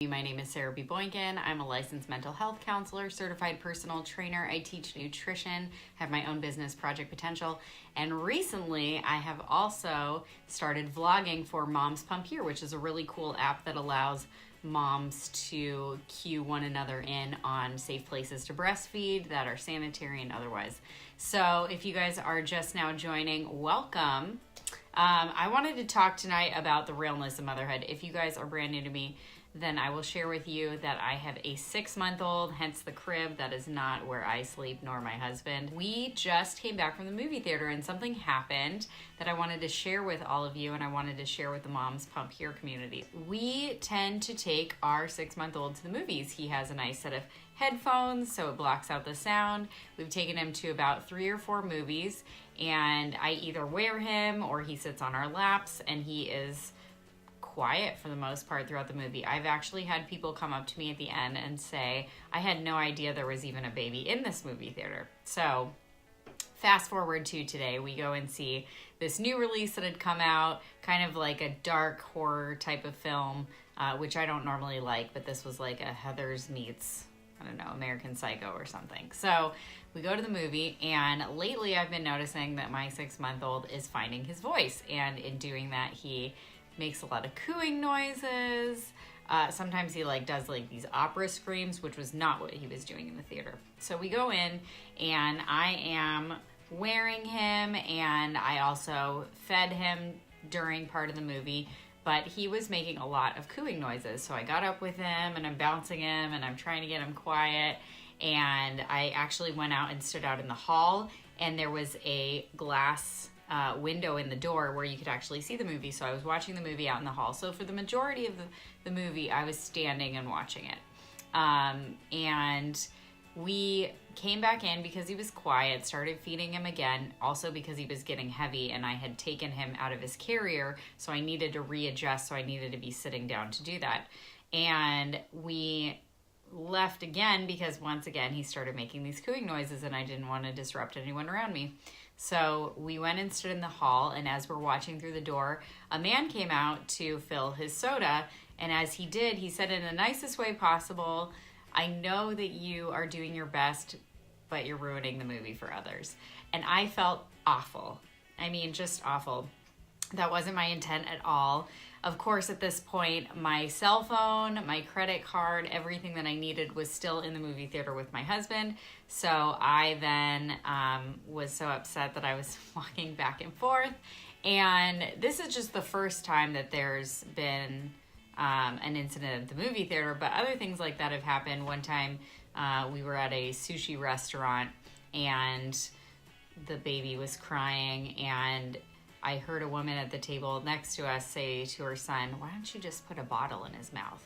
My name is Sara Boynton. I'm a licensed mental health counselor, certified personal trainer. I teach nutrition, have my own business, Project Potential, and recently I have also started vlogging for MomsPumpHere, which is a really cool app that allows moms to cue one another in on safe places to breastfeed that are sanitary and otherwise. So if you guys are just now joining, welcome. I wanted to talk tonight about the realness of motherhood. If you guys are brand new to me, then I will share with you that I have a 6-month-old, hence the crib. That is not where I sleep, nor my husband. We just came back from the movie theater and something happened that I wanted to share with all of you, and I wanted to share with the Moms Pump Here community. We tend to take our 6-month-old to the movies. He has a nice set of headphones, so it blocks out the sound. We've taken him to about 3 or 4 movies, and I either wear him or he sits on our laps, and he is quiet for the most part throughout the movie. I've actually had people come up to me at the end and say, I had no idea there was even a baby in this movie theater. So fast forward to today, we go and see this new release that had come out, kind of like a dark horror type of film, which I don't normally like, but this was like a Heathers meets, I don't know, American Psycho or something. So we go to the movie, and lately I've been noticing that my 6-month-old is finding his voice, and in doing that, he makes a lot of cooing noises. Sometimes he does these opera screams, which was not what he was doing in the theater. So we go in, and I am wearing him, and I also fed him during part of the movie, but he was making a lot of cooing noises. So I got up with him, and I'm bouncing him, and I'm trying to get him quiet, and I actually went out and stood out in the hall, and there was a glass window in the door where you could actually see the movie. So I was watching the movie out in the hall. So for the majority of the movie, I was standing and watching it. And we came back in because he was quiet, started feeding him again, also because he was getting heavy and I had taken him out of his carrier. So I needed to readjust. So I needed to be sitting down to do that. And we left again because once again, he started making these cooing noises and I didn't want to disrupt anyone around me. So we went and stood in the hall, and as we're watching through the door, a man came out to fill his soda, and as he did, he said in the nicest way possible, I know that you are doing your best, but you're ruining the movie for others. And I felt awful. I mean, just awful. That wasn't my intent at all. Of course, at this point, my cell phone, my credit card, everything that I needed was still in the movie theater with my husband. So I then was so upset that I was walking back and forth. And this is just the first time that there's been an incident at the movie theater, but other things like that have happened. One time we were at a sushi restaurant and the baby was crying, and I heard a woman at the table next to us say to her son, why don't you just put a bottle in his mouth?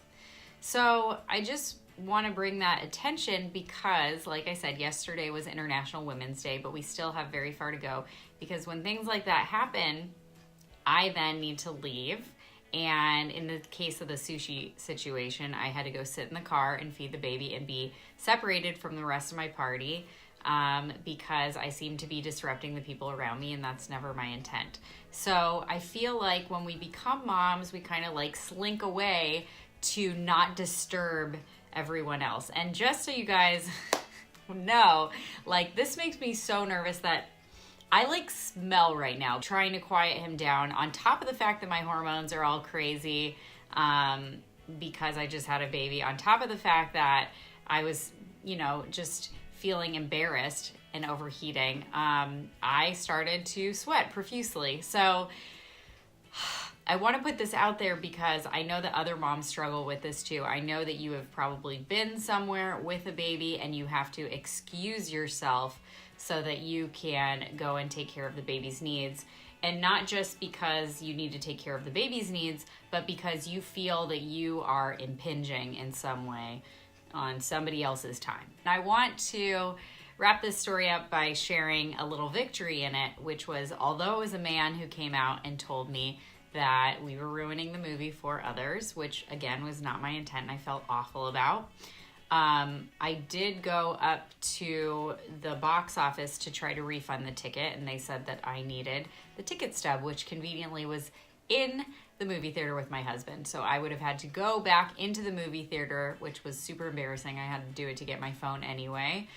So I just want to bring that attention because, like I said, yesterday was International Women's Day, but we still have very far to go, because when things like that happen, I then need to leave. And in the case of the sushi situation, I had to go sit in the car and feed the baby and be separated from the rest of my party, because I seem to be disrupting the people around me, and that's never my intent. So I feel like when we become moms, we kind of slink away to not disturb everyone else. And just so you guys know, this makes me so nervous that I smell right now, trying to quiet him down, on top of the fact that my hormones are all crazy, because I just had a baby, on top of the fact that I was, just feeling embarrassed and overheating. I started to sweat profusely. So I want to put this out there because I know that other moms struggle with this too. I know that you have probably been somewhere with a baby and you have to excuse yourself so that you can go and take care of the baby's needs. And not just because you need to take care of the baby's needs, but because you feel that you are impinging in some way on somebody else's time. And I want to wrap this story up by sharing a little victory in it, which was, although it was a man who came out and told me that we were ruining the movie for others, which again was not my intent and I felt awful about, I did go up to the box office to try to refund the ticket, and they said that I needed the ticket stub, which conveniently was in the movie theater with my husband. So I would have had to go back into the movie theater, which was super embarrassing. I had to do it to get my phone anyway.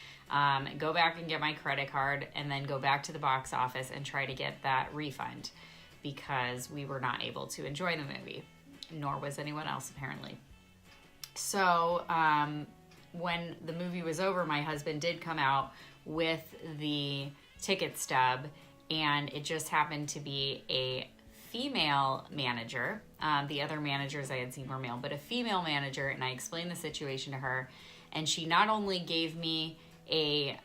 Go back and get my credit card, and then go back to the box office and try to get that refund, because we were not able to enjoy the movie, nor was anyone else apparently. So when the movie was over, my husband did come out with the ticket stub, and it just happened to be a female manager. The other managers I had seen were male, but a female manager, and I explained the situation to her, and she not only gave me a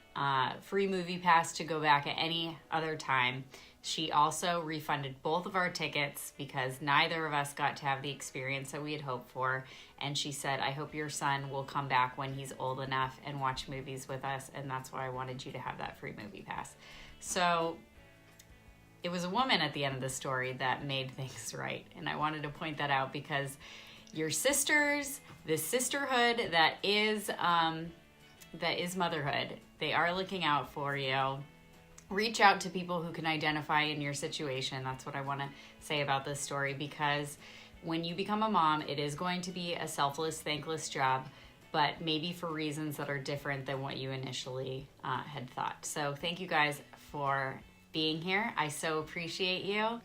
free movie pass to go back at any other time, she also refunded both of our tickets because neither of us got to have the experience that we had hoped for. And she said, I hope your son will come back when he's old enough and watch movies with us, and that's why I wanted you to have that free movie pass. So it was a woman at the end of the story that made things right. And I wanted to point that out because your sisters, this sisterhood that is motherhood, they are looking out for you. Reach out to people who can identify in your situation. That's what I want to say about this story, because when you become a mom, it is going to be a selfless, thankless job, but maybe for reasons that are different than what you initially had thought. So thank you guys for being here. I so appreciate you.